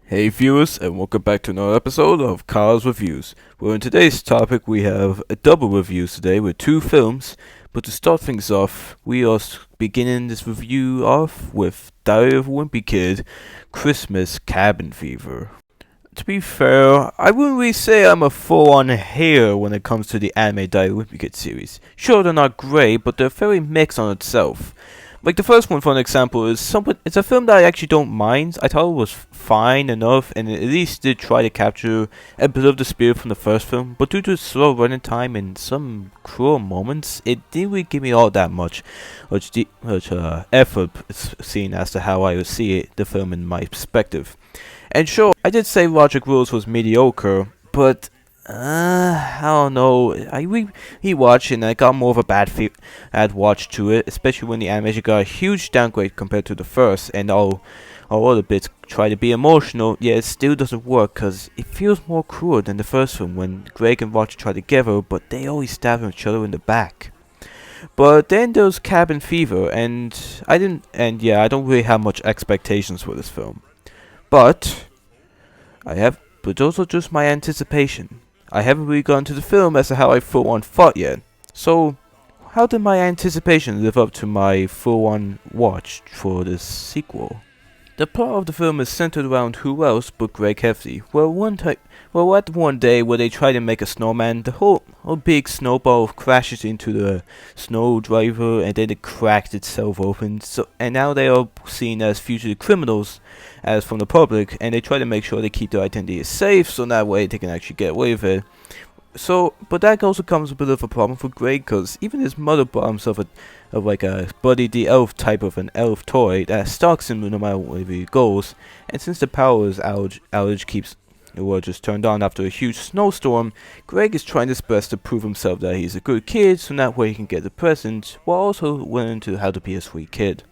Hey viewers, and welcome back to another episode of Kyle's Reviews. Well, in today's topic we have a double review today with two films, but to start things off, we are beginning this review off with Diary of a Wimpy Kid, Christmas Cabin Fever. To be fair, I wouldn't really say I'm a full-on hater when it comes to the anime Diary of a Wimpy Kid series. Sure, they're not great, but they're very mixed on itself. Like the first one, for an example, it's a film that I actually don't mind. I thought it was fine enough, and it at least did try to capture a bit of the spirit from the first film. But due to slow running time and some cruel moments, it didn't really give me all that much effort, seen as to how I would see the film in my perspective. And sure, I did say Logic Rules was mediocre, but I don't know. I rewatched and I got more of a bad watch to it, especially when the animation got a huge downgrade compared to the first, and all other bits try to be emotional, yet it still doesn't work because it feels more cruel than the first film when Greg and Roger try together, but they always stab each other in the back. But then there's Cabin Fever, and I don't really have much expectations for this film. But those are just my anticipation. I haven't really gone to the film as to how I full-on thought yet. So, how did my anticipation live up to my full-on watch for this sequel? The plot of the film is centered around who else but Greg Hefty. At one day where they try to make a snowman, the whole big snowball crashes into the snow driver and then it cracks itself open. And now they are seen as fugitive criminals as from the public, and they try to make sure they keep their identity safe so that way they can actually get away with it. But that also comes a bit of a problem for Greg, because even his mother bought himself a Buddy the Elf type of an elf toy that stalks him no matter where he goes. And since the power outage keeps just turned on after a huge snowstorm, Greg is trying his best to prove himself that he's a good kid, so that way he can get the present, while also learning how to be a sweet kid.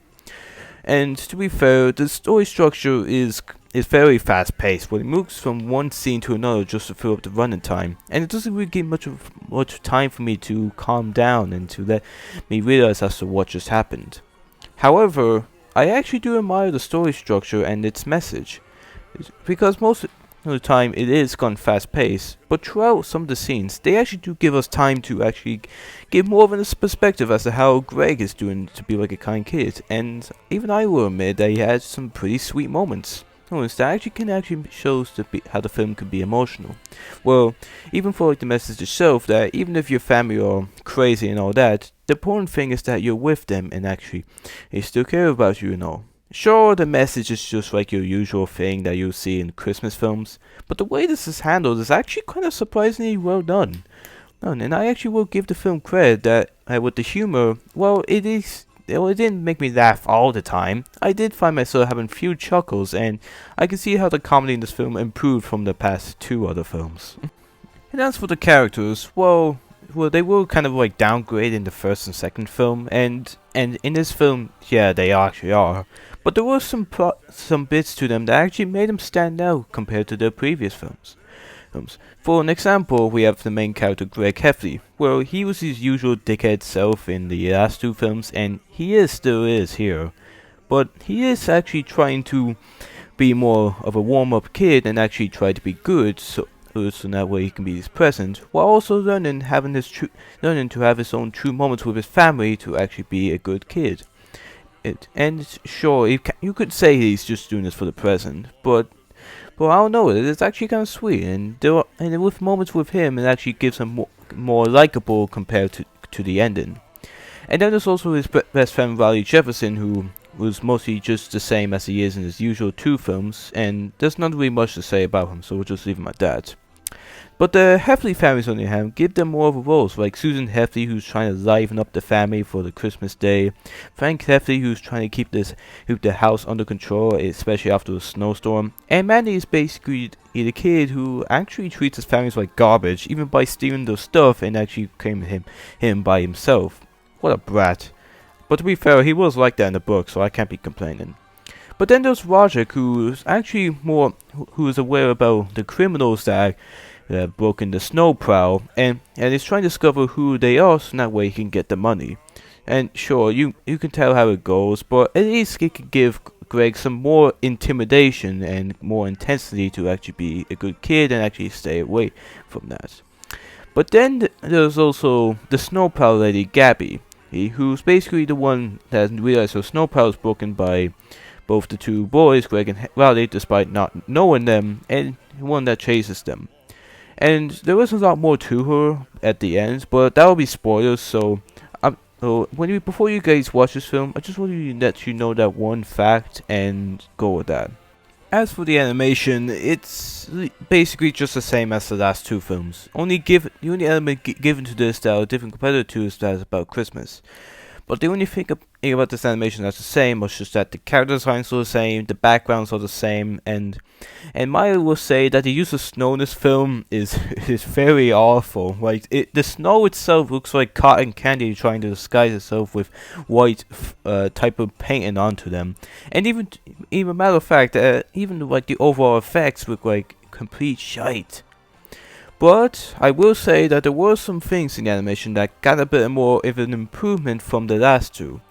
And to be fair, the story structure is very fast paced, where it moves from one scene to another just to fill up the running time, and it doesn't really give much time for me to calm down and to let me realize as to what just happened. However, I actually do admire the story structure and its message, because most of the time it is gone fast paced, but throughout some of the scenes they actually do give us time to actually give more of a perspective as to how Greg is doing to be like a kind kid, and even I will admit that he had some pretty sweet moments. That actually shows how the film can be emotional. Well, even for the message itself, that even if your family are crazy and all that, the important thing is that you're with them and actually they still care about you and all. Sure, the message is just like your usual thing that you see in Christmas films, but the way this is handled is actually kind of surprisingly well done. And I actually will give the film credit that with the humor, it didn't make me laugh all the time. I did find myself having few chuckles, and I can see how the comedy in this film improved from the past two other films. And as for the characters, they were kind of like downgraded in the first and second film, and in this film, yeah, they actually are. But there were some bits to them that actually made them stand out compared to their previous films. For an example, we have the main character Greg Hefty. Well, he was his usual dickhead self in the last two films, and he still is here. But he is actually trying to be more of a warm-up kid and actually try to be good, so that way he can be his present, while also learning to have his own true moments with his family to actually be a good kid. And sure, you could say he's just doing this for the present, but I don't know, it's actually kind of sweet, and with moments with him, it actually gives him more likable compared to the ending. And then there's also his best friend Riley Jefferson, who was mostly just the same as he is in his usual two films, and there's not really much to say about him, so we'll just leave him at that. But the Hefty families on the other hand give them more of a roles, like Susan Hefty, who's trying to liven up the family for the Christmas day, Frank Hefty, who's trying to keep the house under control, especially after a snowstorm, and Mandy is basically the kid who actually treats his families like garbage, even by stealing their stuff and actually claiming him by himself. What a brat. But to be fair, he was like that in the book, so I can't be complaining. But then there's Roger, who's actually who is aware about the criminals that broke in the snowplow, and is trying to discover who they are so that way he can get the money. And sure, you can tell how it goes, but at least he can give Greg some more intimidation and more intensity to actually be a good kid and actually stay away from that. But then there's also the snowplow lady, Gabby, who's basically the one that realized her snowplow is broken by both the two boys, Greg and Rowdy, despite not knowing them, and one that chases them. And there was a lot more to her at the end, but that will be spoilers, so before you guys watch this film, I just want to let you know that one fact and go with that. As for the animation, it's basically just the same as the last two films. The only element given to this that are different compared to is that it's about Christmas. But the only thing about this animation that's the same was just that the character designs are the same, the backgrounds are the same, and Maya will say that the use of snow in this film is very awful. Like the snow itself looks like cotton candy trying to disguise itself with white type of painting onto them, and even matter of fact, even like the overall effects look like complete shite. But I will say that there were some things in the animation that got a bit more of an improvement from the last two,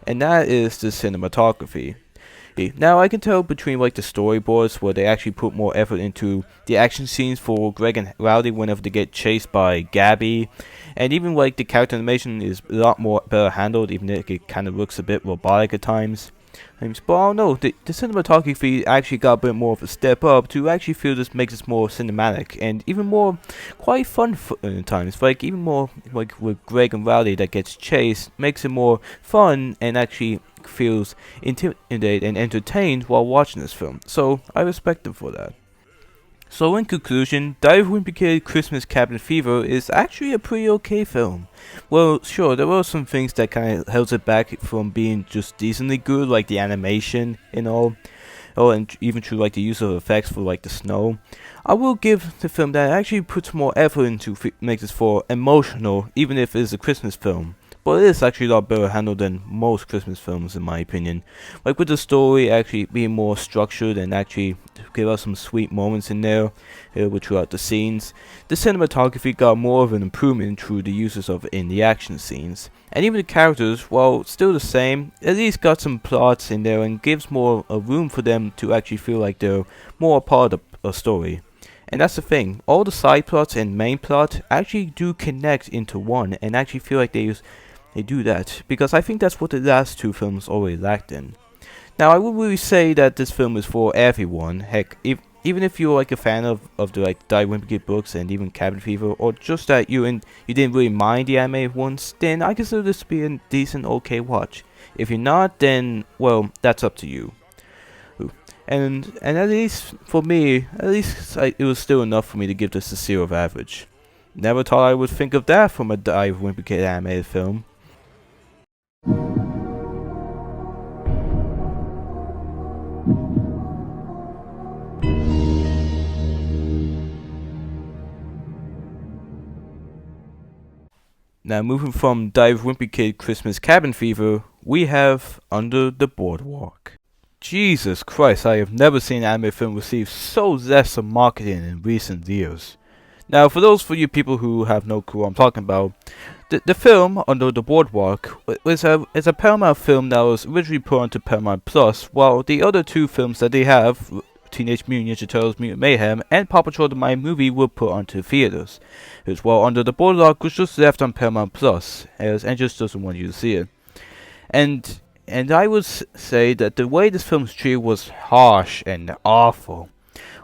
and that is the cinematography. Now I can tell between like the storyboards where they actually put more effort into the action scenes for Greg and Rowdy whenever they get chased by Gabby, and even like the character animation is a lot more better handled, even if it kind of looks a bit robotic at times. But I don't know, the cinematography actually got a bit more of a step up to actually feel this makes it more cinematic and even more quite fun at times. Like even more like with Greg and Rowdy that gets chased makes it more fun and actually feels intimidated and entertained while watching this film. So I respect them for that. So in conclusion, Wimpy Kid Christmas Cabin Fever is actually a pretty okay film. Well, sure, there were some things that kind of held it back from being just decently good, like the animation and all. Oh, and even through like the use of effects for like the snow. I will give the film that it actually puts more effort into make this for emotional, even if it is a Christmas film. But it is actually a lot better handled than most Christmas films in my opinion. Like with the story actually being more structured and actually give us some sweet moments in there throughout the scenes. The cinematography got more of an improvement through the uses of it in the action scenes. And even the characters, while still the same, at least got some plots in there and gives more room for them to actually feel like they're more a part of a story. And that's the thing, all the side plots and main plot actually do connect into one and actually feel like they do that, because I think that's what the last two films always lacked in. Now I would really say that this film is for everyone. Heck, even if you're like a fan of the like Wimpy Kid books and even Cabin Fever, or just that you didn't really mind the animated ones, then I consider this to be a decent okay watch. If you're not, then well, that's up to you. And at least for me, it was still enough for me to give this a 0 of average. Never thought I would think of that from a Wimpy Kid animated film. Now moving from Wimpy Kid Christmas Cabin Fever, we have Under the Boardwalk. Jesus Christ, I have never seen an anime film receive so less of marketing in recent years. Now for those of you people who have no clue what I'm talking about, the film Under the Boardwalk is a Paramount film that was originally put onto Paramount Plus, while the other two films that they have, Teenage Mutant Ninja Turtles Mutant Mayhem and Paw Patrol the Mighty Movie, were put onto theaters. As well, Under the Boardwalk was just left on Paramount Plus, and just doesn't want you to see it. And I would say that the way this film was treated was harsh and awful.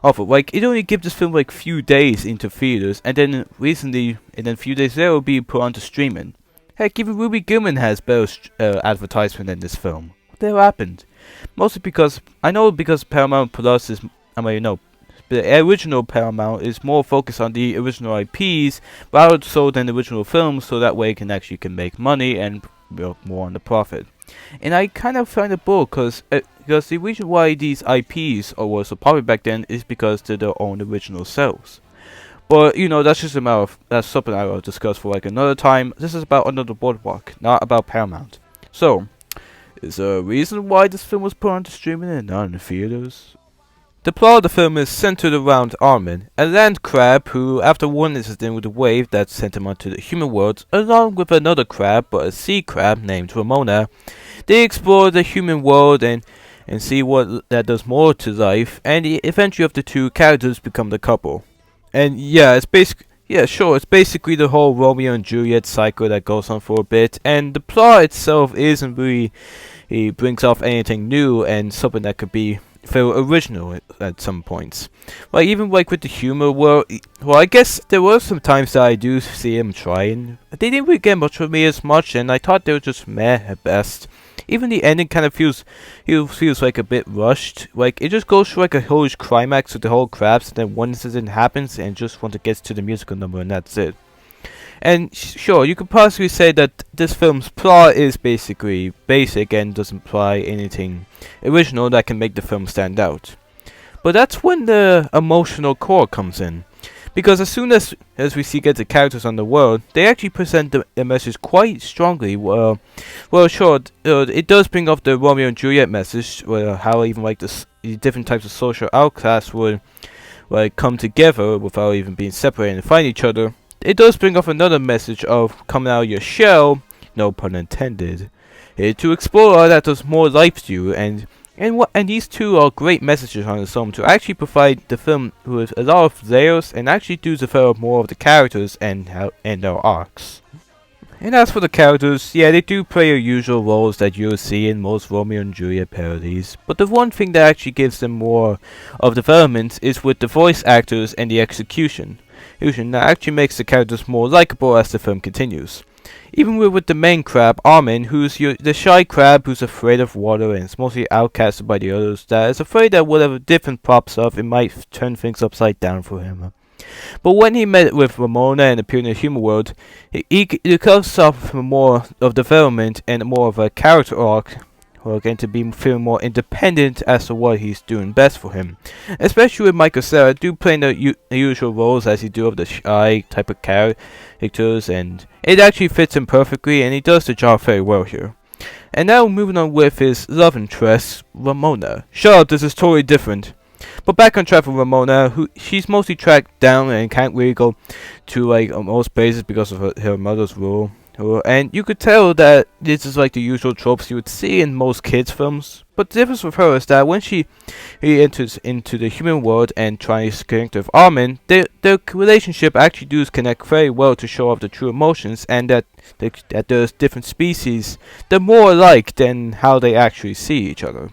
Like it only gave this film like few days into theaters, and then a few days later, it will be put onto streaming. Heck, even Ruby Gilman has better advertisement than this film. What the hell happened? Mostly because Paramount Plus is, the original Paramount is more focused on the original IPs rather so than the original films, so that way it can make money and work more on the profit. And I kind of find it bull because the reason why these IPs were so popular back then is because they're their own original selves. But that's just that's something I will discuss for like another time. This is about Under the Boardwalk, not about Paramount. So, is there a reason why this film was put onto streaming and not in the theaters? The plot of the film is centered around Armin, a land crab who, after one incident with a wave that sent him onto the human world, along with another crab, but a sea crab named Ramona, they explore the human world and and see what that does more to life, and eventually of the two characters become the couple. And yeah, it's basically yeah, sure, it's basically the whole Romeo and Juliet cycle that goes on for a bit, and the plot itself isn't really it brings off anything new and something that could be feel original at some points. Like even like with the humor, well, I guess there were some times that I do see him trying. They didn't really get much from me as much, and I thought they were just meh at best. Even the ending kind of feels like a bit rushed. Like it just goes through like a huge climax with the whole crabs, and then one incident happens, and just once it gets to the musical number, and that's it. And sure, you could possibly say that this film's plot is basically basic and doesn't imply anything original that can make the film stand out. But that's when the emotional core comes in. Because as soon as we see get the characters on the world, they actually present the message quite strongly. Well, sure, it does bring up the Romeo and Juliet message, how even like the different types of social outcasts would like come together without even being separated and find each other. It does bring up another message of coming out of your shell, no pun intended, to explore that there's more life to you, and these two are great messages on its own to actually provide the film with a lot of layers and actually do develop more of the characters and their arcs. And as for the characters, yeah, they do play their usual roles that you'll see in most Romeo and Juliet parodies, but the one thing that actually gives them more of development is with the voice actors and the execution. That actually makes the characters more likable as the film continues. Even with the main crab, Armin, who's the shy crab who's afraid of water and is mostly outcasted by the others, that is afraid that whatever different pops up, it might turn things upside down for him. But when he met with Ramona and appeared in the human world, he comes off more of development and more of a character arc, going to be feeling more independent as to what he's doing best for him. Especially with Michael Cera do playing the usual roles as he do of the shy type of characters, and it actually fits him perfectly, and he does the job very well here. And now moving on with his love interest, Ramona. Shut up, this is totally different. But back on track with Ramona, who she's mostly tracked down and can't really go to like most places because of her mother's rule. And you could tell that this is like the usual tropes you would see in most kids' films. But the difference with her is that when he enters into the human world and tries to connect with Armin, their relationship actually does connect very well to show off the true emotions, and that there's different species, they're more alike than how they actually see each other.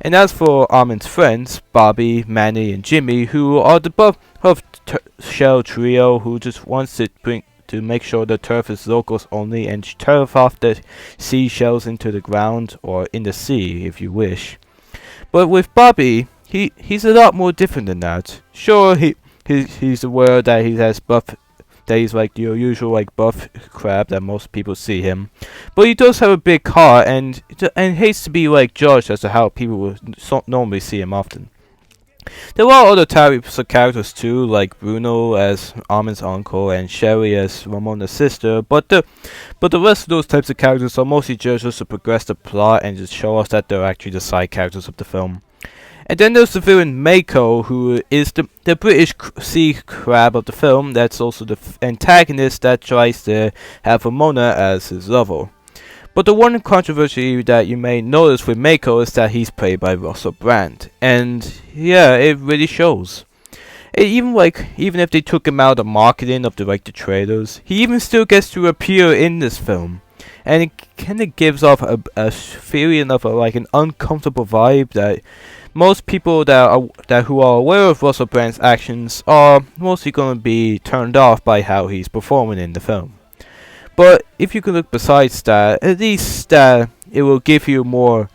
And as for Armin's friends, Bobby, Manny, and Jimmy, who are the buff of shell trio who just wants to make sure the turf is locals only and turf off the seashells into the ground, or in the sea if you wish. But with Bobby, he's a lot more different than that. Sure, he's aware that he has buff, that he's like your usual like buff crab that most people see him, but he does have a big heart and hates to be like judged as to how people would normally see him often. There are other types of characters too, like Bruno as Armin's uncle and Sherry as Ramona's sister, but the rest of those types of characters are mostly just to progress the plot and just show us that they're actually the side characters of the film. And then there's the villain Mako, who is the British sea crab of the film. That's also the antagonist that tries to have Ramona as his lover. But the one controversy that you may notice with Mako is that he's played by Russell Brand, and yeah, it really shows. Even if they took him out of marketing of the trailers, he even still gets to appear in this film, and it kind of gives off a feeling of an uncomfortable vibe that most people who are aware of Russell Brand's actions are mostly going to be turned off by how he's performing in the film. But if you can look besides that, at least it will give you more,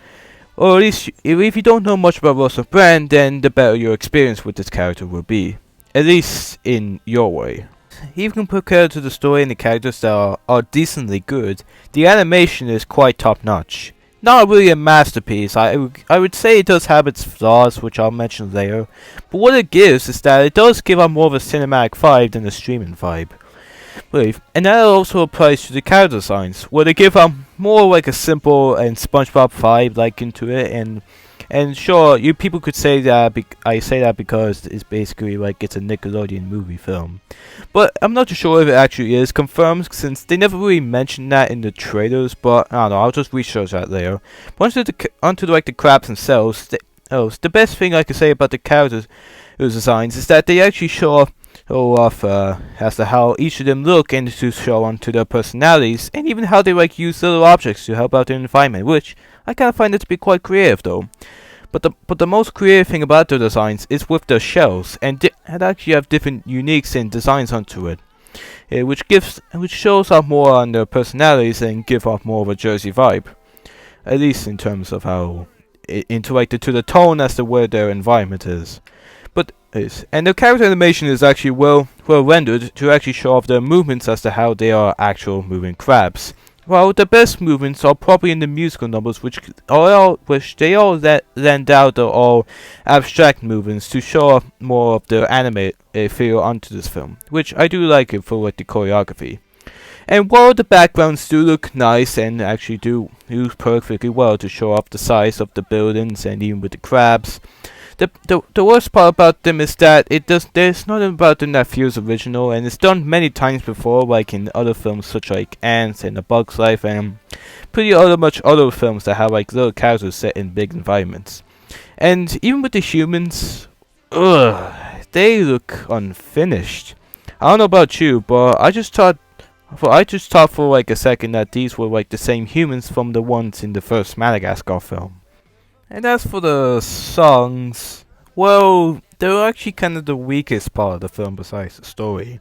or at least if you don't know much about Russell Brand, then the better your experience with this character will be, at least in your way. Even compared to the story and the characters that are decently good, the animation is quite top notch. Not really a masterpiece. I would say it does have its flaws, which I'll mention later, but what it gives is that it does give out more of a cinematic vibe than a streaming vibe. And that also applies to the character designs, where they give out more like a simple and SpongeBob vibe into it, and And sure, you people could say that I say that because it's basically like it's a Nickelodeon movie film, but I'm not too sure if it actually is confirmed since they never really mentioned that in the trailers. But I don't know, I'll just research that later. But onto like the crabs themselves. The best thing I could say about the characters designs is that they actually show off as to how each of them look and to show onto their personalities and even how they like use little objects to help out their environment, which I kind of find it to be quite creative though. But the most creative thing about their designs is with their shells and actually have different uniques and designs onto it, which shows off more on their personalities and give off more of a Jersey vibe, at least in terms of how it interacted to the tone as to where their environment is. And the character animation is actually well rendered to actually show off their movements as to how they are actual moving crabs. Well, the best movements are probably in the musical numbers, which they all lend out the all abstract movements to show off more of the anime feel onto this film, which I do like it for like the choreography. And while the backgrounds do look nice and actually do use perfectly well to show off the size of the buildings and even with the crabs, the worst part about them is that there's nothing about them that feels original, and it's done many times before, like in other films such like Ants and A Bug's Life and much other films that have like little characters set in big environments. And even with the humans, they look unfinished. I don't know about you, but I just thought for like a second that these were like the same humans from the ones in the first Madagascar film. And as for the songs, well, they're actually kind of the weakest part of the film besides the story.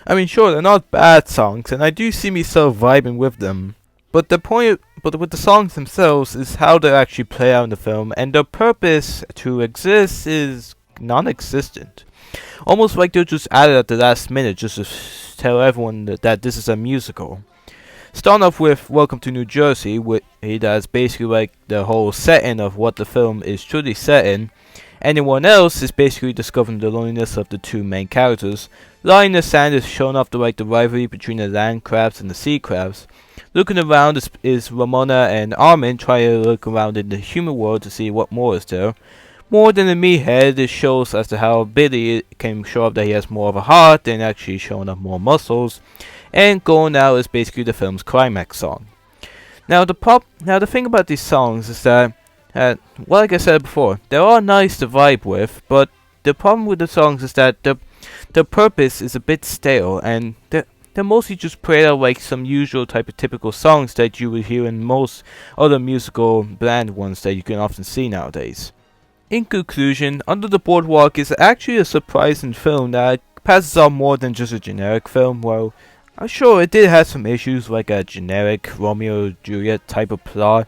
I mean, sure, they're not bad songs, and I do see myself vibing with them. But with the songs themselves is how they actually play out in the film, and their purpose to exist is non-existent. Almost like they're just added at the last minute just to tell everyone that this is a musical. Starting off with Welcome to New Jersey, that's basically like the whole setting of what the film is truly set in. Anyone else is basically discovering the loneliness of the two main characters. Lying in the sand is showing off the rivalry between the land crabs and the sea crabs. Looking around is Ramona and Armin trying to look around in the human world to see what more is there. More than a meathead, it shows as to how Billy can show up that he has more of a heart and actually showing up more muscles. And Going Out is basically the film's climax song. Now the thing about these songs is that, well, like I said before, they're all nice to vibe with, but the problem with the songs is that the purpose is a bit stale, and they're mostly just played out like some usual type of typical songs that you would hear in most other musical bland ones that you can often see nowadays. In conclusion, Under the Boardwalk is actually a surprising film that passes off more than just a generic film. Well, I'm sure it did have some issues like a generic Romeo and Juliet type of plot,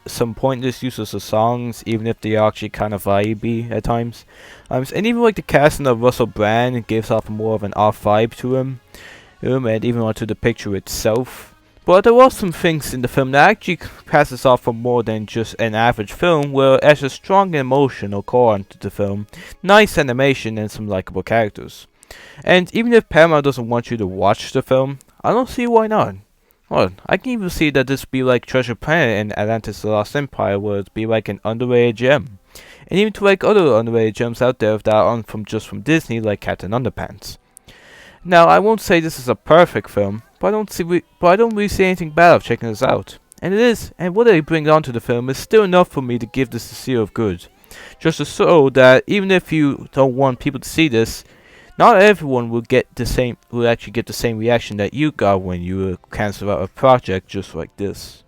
some pointless uses of songs, even if they are actually kind of vibey at times. And even like the casting of Russell Brand gives off more of an off vibe to him, and even onto the picture itself. But there were some things in the film that actually passes off for more than just an average film, where it has a strong emotional core into the film, nice animation and some likable characters. And even if Paramount doesn't want you to watch the film, I don't see why not. Well, I can even see that this would be like Treasure Planet and Atlantis the Lost Empire, where it'd be like an underrated gem. And even to like other underrated gems out there that aren't from Disney, like Captain Underpants. Now, I won't say this is a perfect film, but I don't really see anything bad of checking this out. And what they bring onto the film is still enough for me to give this a seal of good. Just to show that even if you don't want people to see this, not everyone will actually get the same reaction that you got when you cancel out a project just like this.